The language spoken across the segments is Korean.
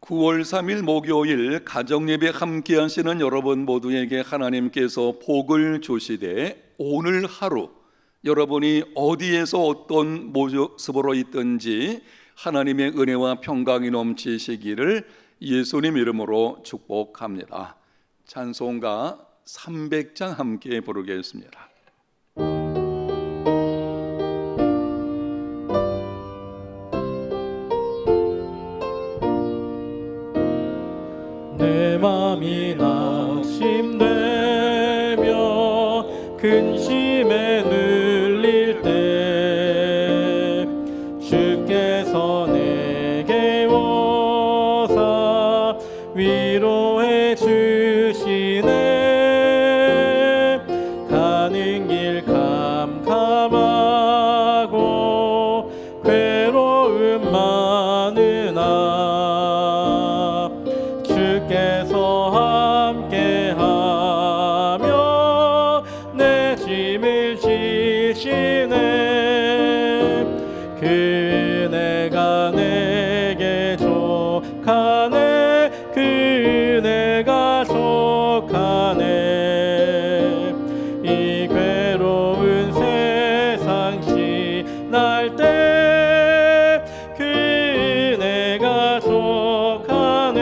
9월 3일 목요일 가정예배 함께 하시는 여러분 모두에게 하나님께서 복을 주시되 오늘 하루 여러분이 어디에서 어떤 모습으로 있든지 하나님의 은혜와 평강이 넘치시기를 예수님 이름으로 축복합니다. 찬송가 300장 함께 부르겠습니다. 내 맘이 낙심되며 근심에 눌릴 때 주께서 내게 오사 위로해 주시네. 가는 길 캄캄하고 괴로움 많으나 주께서 함께하며 내 짐을 지시네. 그네가 내게 족하네. 그네가 족하네. 이 괴로운 세상 지날 때 그네가 족하네.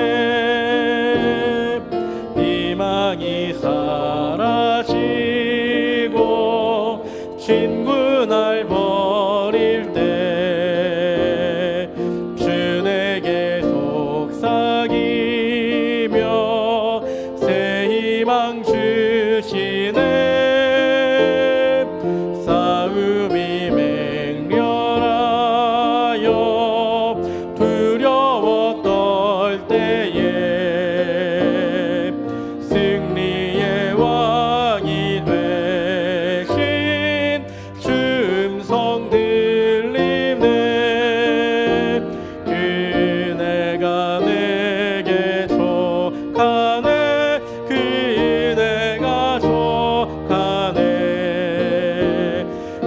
희망이 사라지고 친구 날 버릴 때 주 내게 속삭이며 새 희망 주시네. 싸움이 맹렬하여 두려워 떨 때에 승리의 왕이 되신 주 음성 들리네. 그네가 내게 족하네. 그네가 족하네.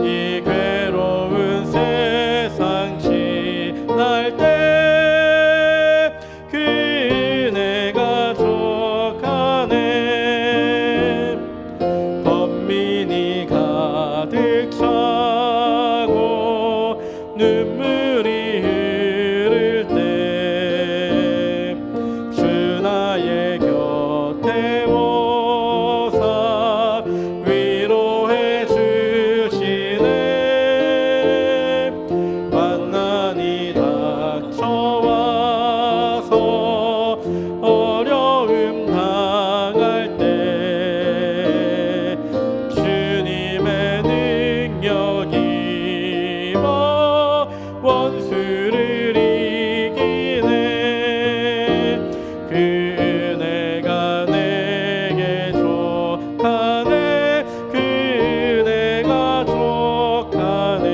이 괴로운 세상 지날 때 그네가 족하네. 번민이 가득 차고 눈물이 흐를 때 주 나의 곁에 오사 위로해 주시네. 만난이 닥쳐와서 어려움 당할 때 주님의 능력이 뭐 원수를 이기네. 그네가 내게 족하네. 그네가 족하네.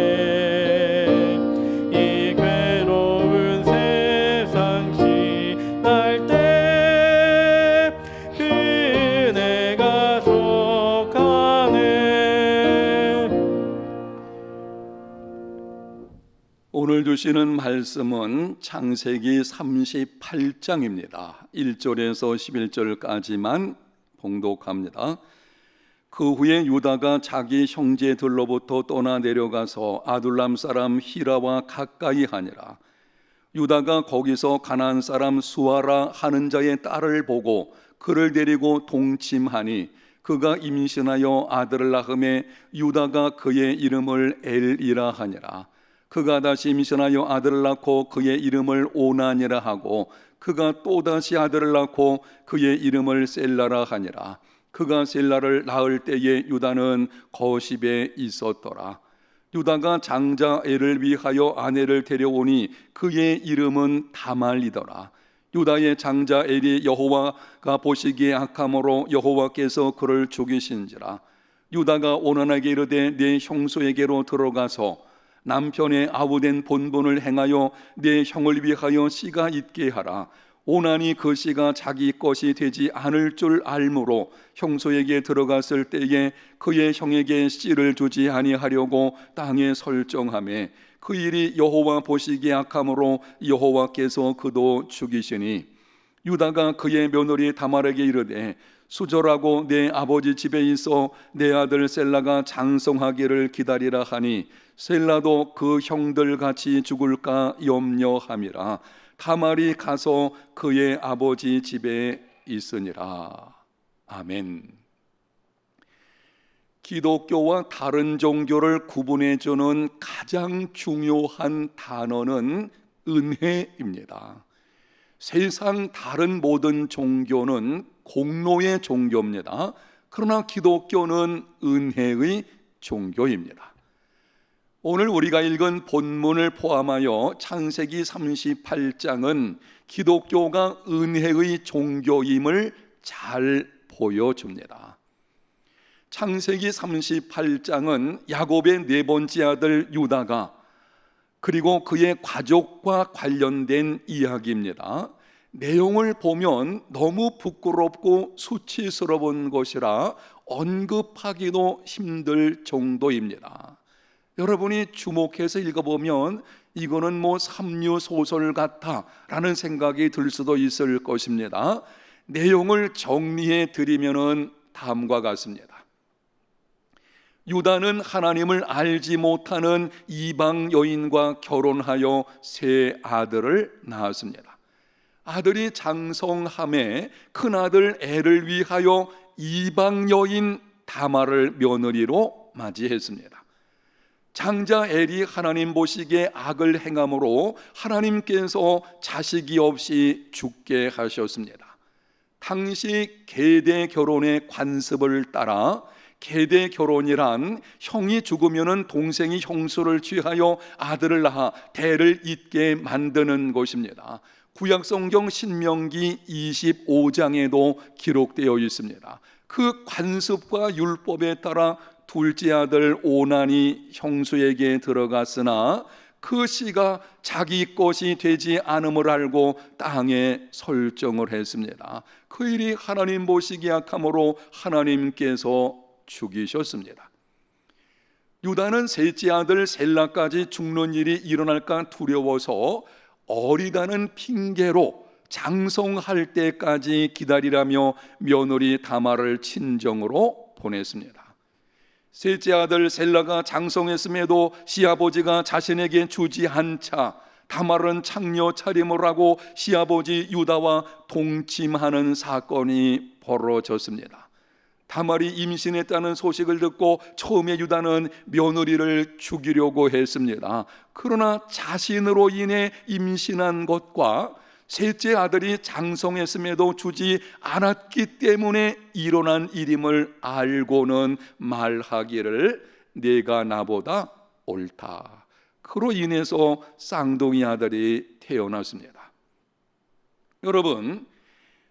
이 괴로운 세상 지날 때 그네가 족하네. 오늘 주시는 말씀은 창세기 38장입니다. 1절에서 11절까지만 봉독합니다. 그 후에 유다가 자기 형제들로부터 떠나 내려가서 아둘람 사람 히라와 가까이 하니라. 유다가 거기서 가나안 사람 수아라 하는 자의 딸을 보고 그를 데리고 동침하니 그가 임신하여 아들을 낳음에 유다가 그의 이름을 엘이라 하니라. 그가 다시 임신하여 아들을 낳고 그의 이름을 오난이라 하고 그가 또다시 아들을 낳고 그의 이름을 셀라라 하니라. 그가 셀라를 낳을 때에 유다는 거십에 있었더라. 유다가 장자 엘을 위하여 아내를 데려오니 그의 이름은 다말이더라. 유다의 장자 엘이 여호와가 보시기에 악함으로 여호와께서 그를 죽이신지라. 유다가 오난에게 이르되 내 형수에게로 들어가서 남편의 아우된 본분을 행하여 내 형을 위하여 씨가 있게 하라. 오난이 그 씨가 자기 것이 되지 않을 줄 알므로 형수에게 들어갔을 때에 그의 형에게 씨를 주지 아니하려고 땅에 설정하매 그 일이 여호와 보시기에 악함으로 여호와께서 그도 죽이시니 유다가 그의 며느리 다말에게 이르되 수절하고 내 아버지 집에 있어 내 아들 셀라가 장성하기를 기다리라 하니 셀라도 그 형들 같이 죽을까 염려함이라. 다말이 가서 그의 아버지 집에 있으니라. 아멘. 기독교와 다른 종교를 구분해주는 가장 중요한 단어는 은혜입니다. 세상 다른 모든 종교는 공로의 종교입니다. 그러나 기독교는 은혜의 종교입니다. 오늘 우리가 읽은 본문을 포함하여 창세기 38장은 기독교가 은혜의 종교임을 잘 보여줍니다. 창세기 38장은 야곱의 네 번째 아들 유다가 그리고 그의 가족과 관련된 이야기입니다. 내용을 보면 너무 부끄럽고 수치스러운 것이라 언급하기도 힘들 정도입니다. 여러분이 주목해서 읽어보면 이거는 삼류 소설 같아 라는 생각이 들 수도 있을 것입니다. 내용을 정리해 드리면 다음과 같습니다. 유다는 하나님을 알지 못하는 이방 여인과 결혼하여 세 아들을 낳았습니다. 아들이 장성함에 큰아들 엘을 위하여 이방 여인 다말을 며느리로 맞이했습니다. 장자 엘이 하나님 보시기에 악을 행함으로 하나님께서 자식이 없이 죽게 하셨습니다. 당시 계대 결혼의 관습을 따라 계대 결혼이란 형이 죽으면 동생이 형수를 취하여 아들을 낳아 대를 잇게 만드는 것입니다. 구약성경 신명기 25장에도 기록되어 있습니다. 그 관습과 율법에 따라 둘째 아들 오난이 형수에게 들어갔으나 그 씨가 자기 것이 되지 않음을 알고 땅에 설정을 했습니다. 그 일이 하나님 보시기 악함으로 하나님께서 죽이셨습니다. 유다는 셋째 아들 셀라까지 죽는 일이 일어날까 두려워서 어리다는 핑계로 장성할 때까지 기다리라며 며느리 다말을 친정으로 보냈습니다. 셋째 아들 셀라가 장성했음에도 시아버지가 자신에게 주지 않자 다말은 창녀 차림을 하고 시아버지 유다와 동침하는 사건이 벌어졌습니다. 다말이 임신했다는 소식을 듣고 처음에 유다는 며느리를 죽이려고 했습니다. 그러나 자신으로 인해 임신한 것과 셋째 아들이 장성했음에도 주지 않았기 때문에 일어난 일임을 알고는 말하기를 내가 나보다 옳다. 그로 인해서 쌍둥이 아들이 태어났습니다. 여러분,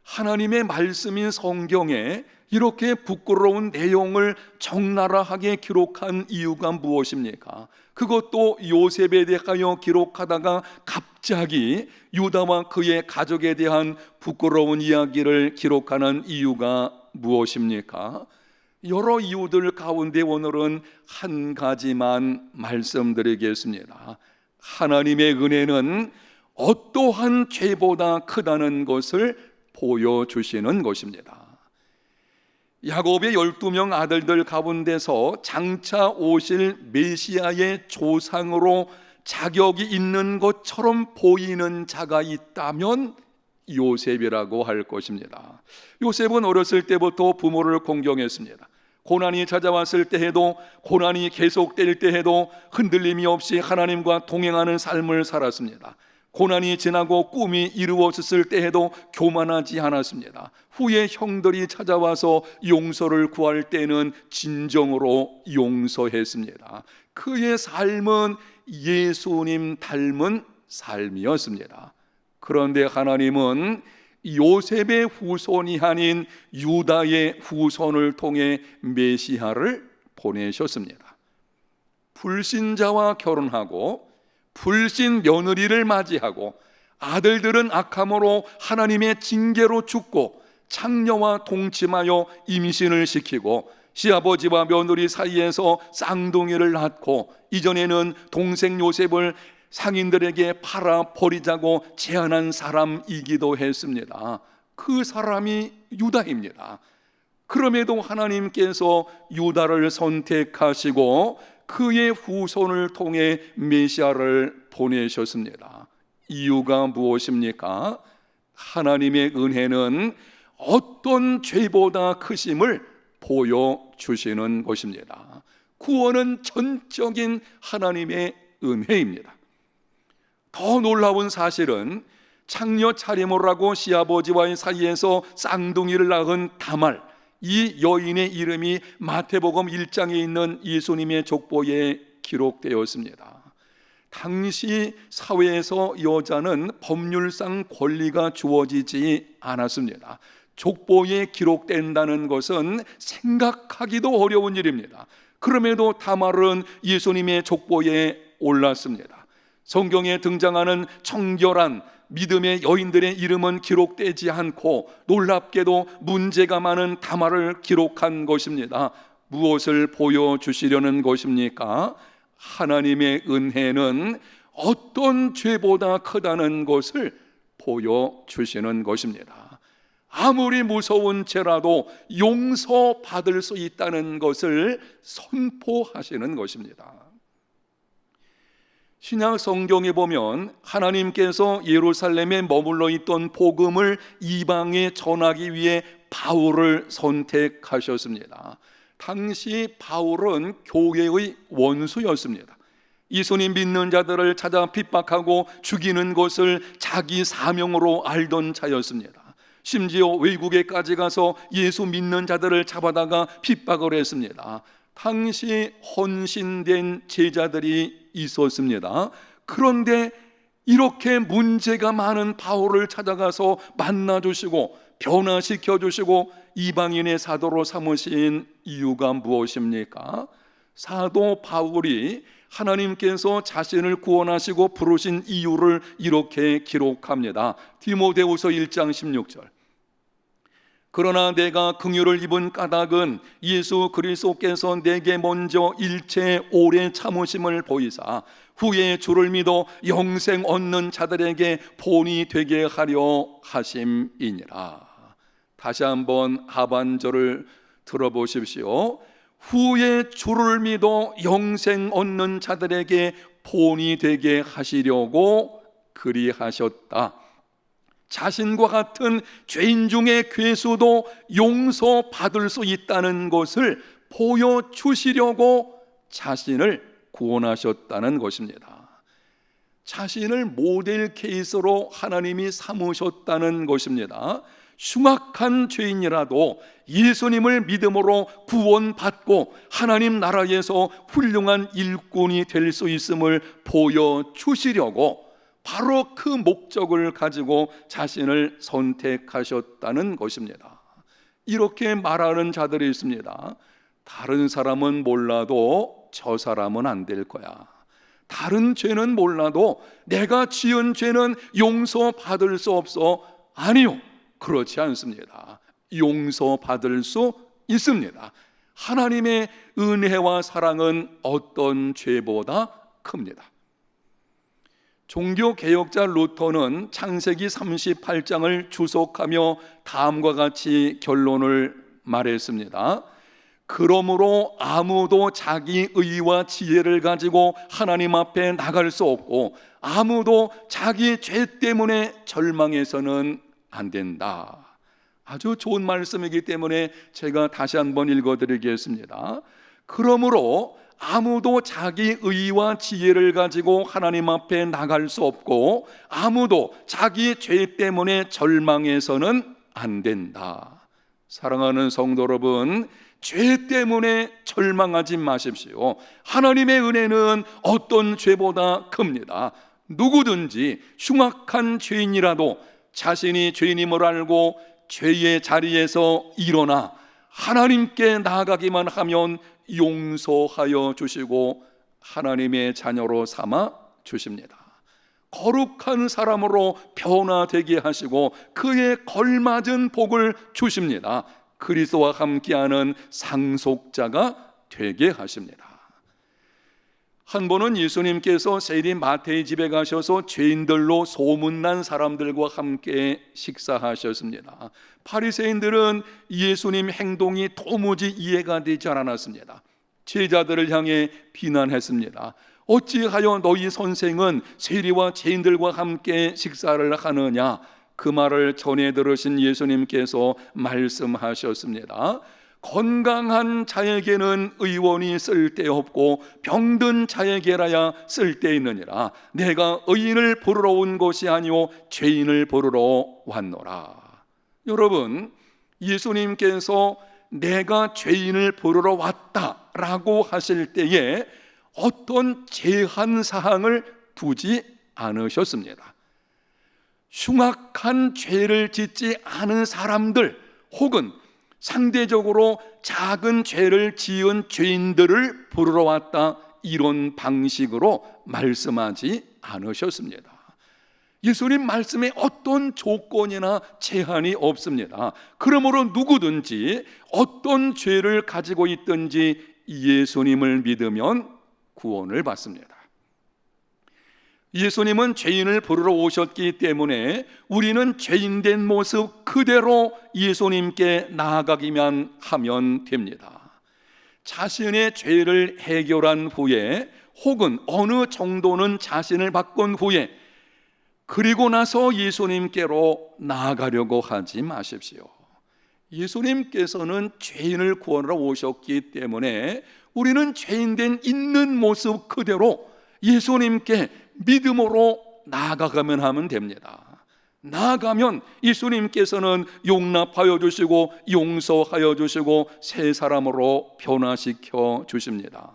하나님의 말씀인 성경에 이렇게 부끄러운 내용을 적나라하게 기록한 이유가 무엇입니까? 그것도 요셉에 대하여 기록하다가 갑자기 유다와 그의 가족에 대한 부끄러운 이야기를 기록하는 이유가 무엇입니까? 여러 이유들 가운데 오늘은 한 가지만 말씀드리겠습니다. 하나님의 은혜는 어떠한 죄보다 크다는 것을 보여주시는 것입니다. 야곱의 12명 아들들 가운데서 장차 오실 메시아의 조상으로 자격이 있는 것처럼 보이는 자가 있다면 요셉이라고 할 것입니다. 요셉은 어렸을 때부터 부모를 공경했습니다. 고난이 찾아왔을 때에도, 고난이 계속될 때에도 흔들림이 없이 하나님과 동행하는 삶을 살았습니다. 고난이 지나고 꿈이 이루어졌을 때에도 교만하지 않았습니다. 후에 형들이 찾아와서 용서를 구할 때는 진정으로 용서했습니다. 그의 삶은 예수님 닮은 삶이었습니다. 그런데 하나님은 요셉의 후손이 아닌 유다의 후손을 통해 메시아를 보내셨습니다. 불신자와 결혼하고 불신 며느리를 맞이하고 아들들은 악함으로 하나님의 징계로 죽고 창녀와 동침하여 임신을 시키고 시아버지와 며느리 사이에서 쌍둥이를 낳고 이전에는 동생 요셉을 상인들에게 팔아 버리자고 제안한 사람이기도 했습니다. 그 사람이 유다입니다. 그럼에도 하나님께서 유다를 선택하시고 그의 후손을 통해 메시아를 보내셨습니다. 이유가 무엇입니까? 하나님의 은혜는 어떤 죄보다 크심을 보여주시는 것입니다. 구원은 전적인 하나님의 은혜입니다. 더 놀라운 사실은 창녀 차림을 하고 시아버지와의 사이에서 쌍둥이를 낳은 다말, 이 여인의 이름이 마태복음 1장에 있는 예수님의 족보에 기록되었습니다. 당시 사회에서 여자는 법률상 권리가 주어지지 않았습니다. 족보에 기록된다는 것은 생각하기도 어려운 일입니다. 그럼에도 다말은 예수님의 족보에 올랐습니다. 성경에 등장하는 청결한 믿음의 여인들의 이름은 기록되지 않고 놀랍게도 문제가 많은 다말을 기록한 것입니다. 무엇을 보여주시려는 것입니까? 하나님의 은혜는 어떤 죄보다 크다는 것을 보여주시는 것입니다. 아무리 무서운 죄라도 용서받을 수 있다는 것을 선포하시는 것입니다. 신약 성경에 보면 하나님께서 예루살렘에 머물러 있던 복음을 이방에 전하기 위해 바울을 선택하셨습니다. 당시 바울은 교회의 원수였습니다. 예수님 믿는 자들을 찾아 핍박하고 죽이는 것을 자기 사명으로 알던 자였습니다. 심지어 외국에까지 가서 예수 믿는 자들을 잡아다가 핍박을 했습니다. 당시 헌신된 제자들이 있었습니다. 그런데 이렇게 문제가 많은 바울을 찾아가서 만나주시고 변화시켜주시고 이방인의 사도로 삼으신 이유가 무엇입니까? 사도 바울이 하나님께서 자신을 구원하시고 부르신 이유를 이렇게 기록합니다. 디모데후서 1장 16절. 그러나 내가 긍휼을 입은 까닭은 예수 그리스도께서 내게 먼저 일체 오래 참으심을 보이사 후에 주를 믿어 영생 얻는 자들에게 본이 되게 하려 하심이니라. 다시 한번 하반절을 들어보십시오. 후에 주를 믿어 영생 얻는 자들에게 본이 되게 하시려고 그리하셨다. 자신과 같은 죄인 중의 괴수도 용서받을 수 있다는 것을 보여주시려고 자신을 구원하셨다는 것입니다. 자신을 모델 케이스로 하나님이 삼으셨다는 것입니다. 흉악한 죄인이라도 예수님을 믿음으로 구원받고 하나님 나라에서 훌륭한 일꾼이 될 수 있음을 보여주시려고 바로 그 목적을 가지고 자신을 선택하셨다는 것입니다. 이렇게 말하는 자들이 있습니다. 다른 사람은 몰라도 저 사람은 안 될 거야. 다른 죄는 몰라도 내가 지은 죄는 용서받을 수 없어. 아니요, 그렇지 않습니다. 용서받을 수 있습니다. 하나님의 은혜와 사랑은 어떤 죄보다 큽니다. 종교개혁자 루터는 창세기 38장을 주석하며 다음과 같이 결론을 말했습니다. 그러므로 아무도 자기 의와 지혜를 가지고 하나님 앞에 나갈 수 없고 아무도 자기 죄 때문에 절망해서는 안 된다. 아주 좋은 말씀이기 때문에 제가 다시 한번 읽어드리겠습니다. 그러므로 아무도 자기 의와 지혜를 가지고 하나님 앞에 나갈 수 없고 아무도 자기 죄 때문에 절망해서는 안 된다. 사랑하는 성도 여러분, 죄 때문에 절망하지 마십시오. 하나님의 은혜는 어떤 죄보다 큽니다. 누구든지 흉악한 죄인이라도 자신이 죄인임을 알고 죄의 자리에서 일어나 하나님께 나아가기만 하면 용서하여 주시고 하나님의 자녀로 삼아 주십니다. 거룩한 사람으로 변화되게 하시고 그에 걸맞은 복을 주십니다. 그리스도와 함께하는 상속자가 되게 하십니다. 한 번은 예수님께서 세리 마태의 집에 가셔서 죄인들로 소문난 사람들과 함께 식사하셨습니다. 바리새인들은 예수님 행동이 도무지 이해가 되지 않았습니다. 제자들을 향해 비난했습니다. 어찌하여 너희 선생은 세리와 죄인들과 함께 식사를 하느냐? 그 말을 전해 들으신 예수님께서 말씀하셨습니다. 건강한 자에게는 의원이 쓸데없고 병든 자에게라야 쓸데있느니라. 내가 의인을 부르러 온 것이 아니오 죄인을 부르러 왔노라. 여러분, 예수님께서 내가 죄인을 부르러 왔다라고 하실 때에 어떤 제한 사항을 두지 않으셨습니다. 흉악한 죄를 짓지 않은 사람들 혹은 상대적으로 작은 죄를 지은 죄인들을 부르러 왔다, 이런 방식으로 말씀하지 않으셨습니다. 예수님 말씀에 어떤 조건이나 제한이 없습니다. 그러므로 누구든지 어떤 죄를 가지고 있든지 예수님을 믿으면 구원을 받습니다. 예수님은 죄인을 부르러 오셨기 때문에 우리는 죄인된 모습 그대로 예수님께 나아가기만 하면 됩니다. 자신의 죄를 해결한 후에 혹은 어느 정도는 자신을 바꾼 후에 그리고 나서 예수님께로 나아가려고 하지 마십시오. 예수님께서는 죄인을 구원하러 오셨기 때문에 우리는 죄인된 있는 모습 그대로 예수님께 믿음으로 나아가면 하면 됩니다. 나아가면 예수님께서는 용납하여 주시고 용서하여 주시고 새 사람으로 변화시켜 주십니다.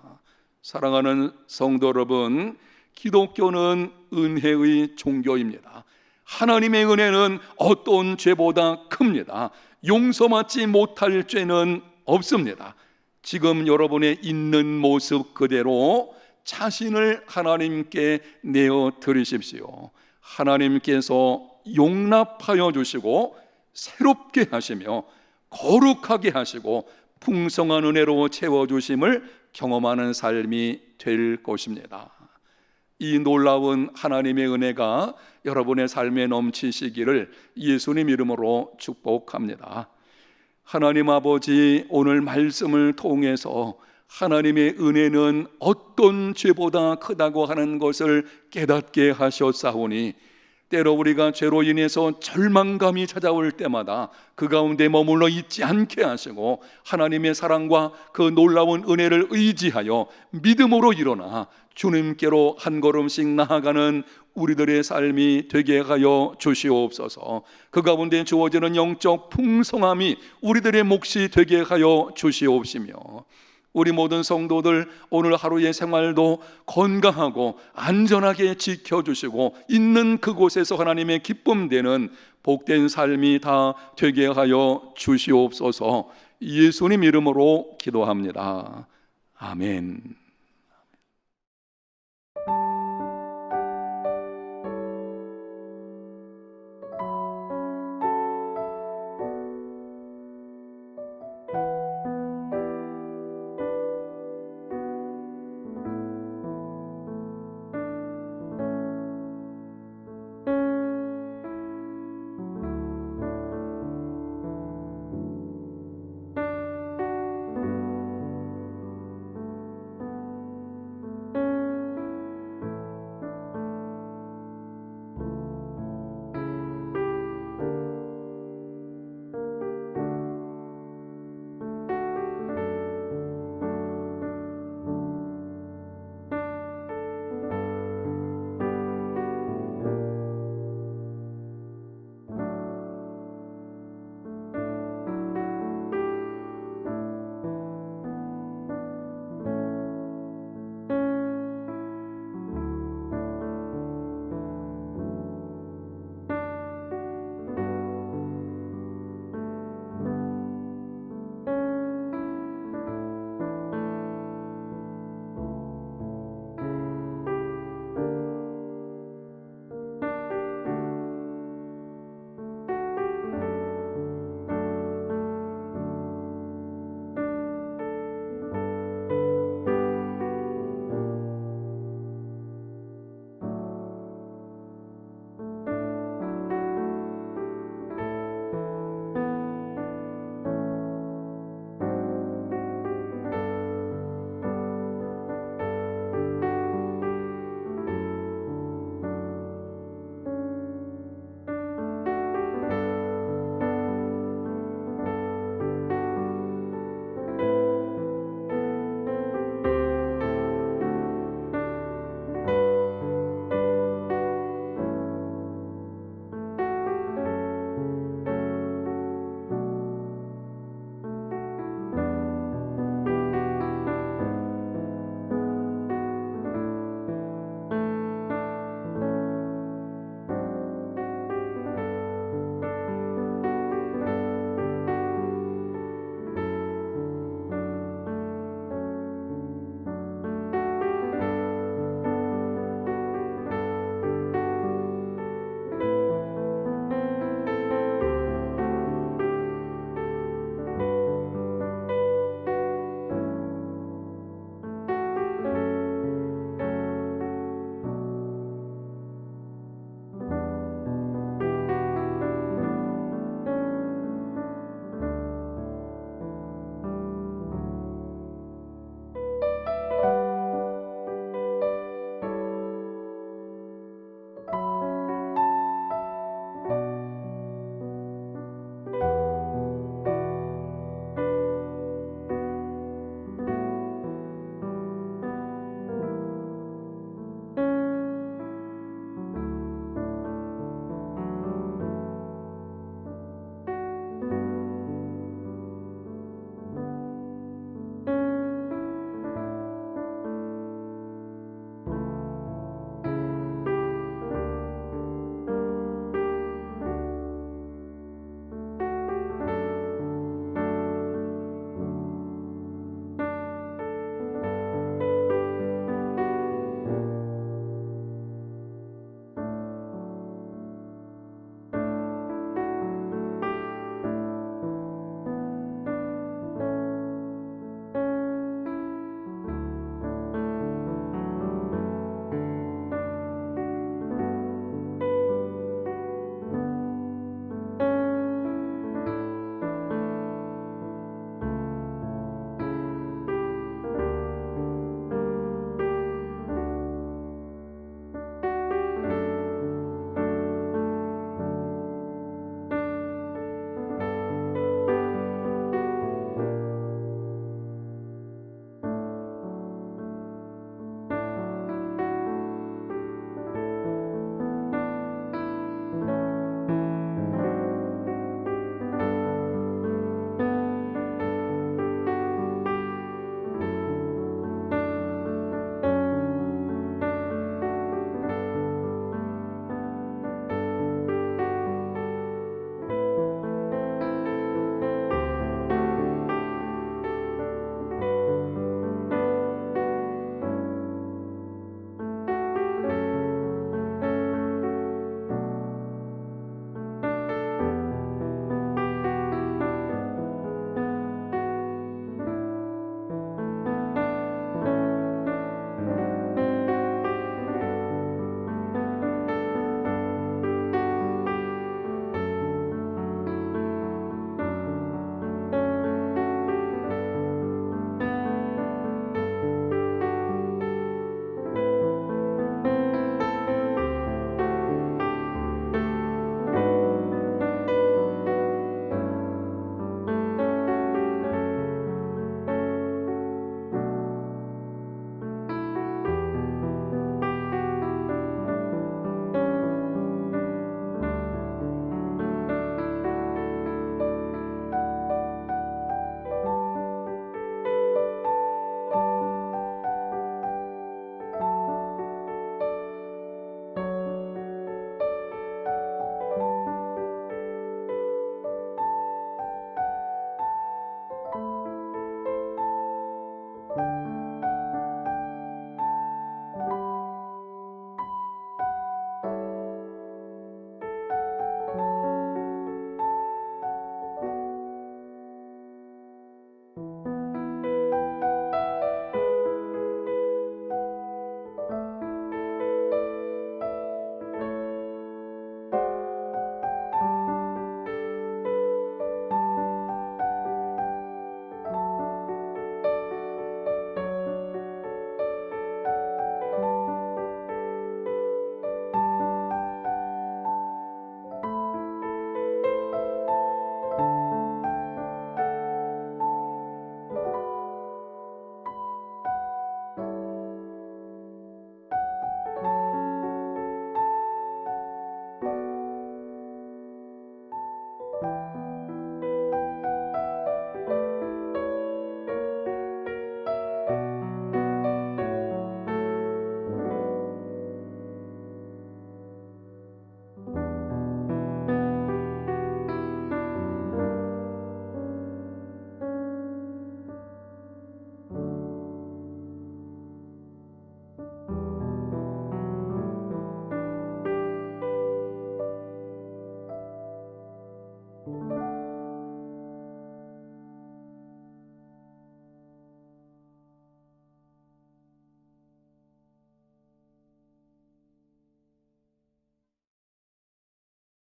사랑하는 성도 여러분, 기독교는 은혜의 종교입니다. 하나님의 은혜는 어떤 죄보다 큽니다. 용서받지 못할 죄는 없습니다. 지금 여러분의 있는 모습 그대로 자신을 하나님께 내어 드리십시오. 하나님께서 용납하여 주시고 새롭게 하시며 거룩하게 하시고 풍성한 은혜로 채워주심을 경험하는 삶이 될 것입니다. 이 놀라운 하나님의 은혜가 여러분의 삶에 넘치시기를 예수님 이름으로 축복합니다. 하나님 아버지, 오늘 말씀을 통해서 하나님의 은혜는 어떤 죄보다 크다고 하는 것을 깨닫게 하셨사오니 때로 우리가 죄로 인해서 절망감이 찾아올 때마다 그 가운데 머물러 있지 않게 하시고 하나님의 사랑과 그 놀라운 은혜를 의지하여 믿음으로 일어나 주님께로 한 걸음씩 나아가는 우리들의 삶이 되게 하여 주시옵소서. 그 가운데 주어지는 영적 풍성함이 우리들의 몫이 되게 하여 주시옵시며 우리 모든 성도들 오늘 하루의 생활도 건강하고 안전하게 지켜주시고 있는 그곳에서 하나님의 기쁨 되는 복된 삶이 다 되게 하여 주시옵소서. 예수님 이름으로 기도합니다. 아멘.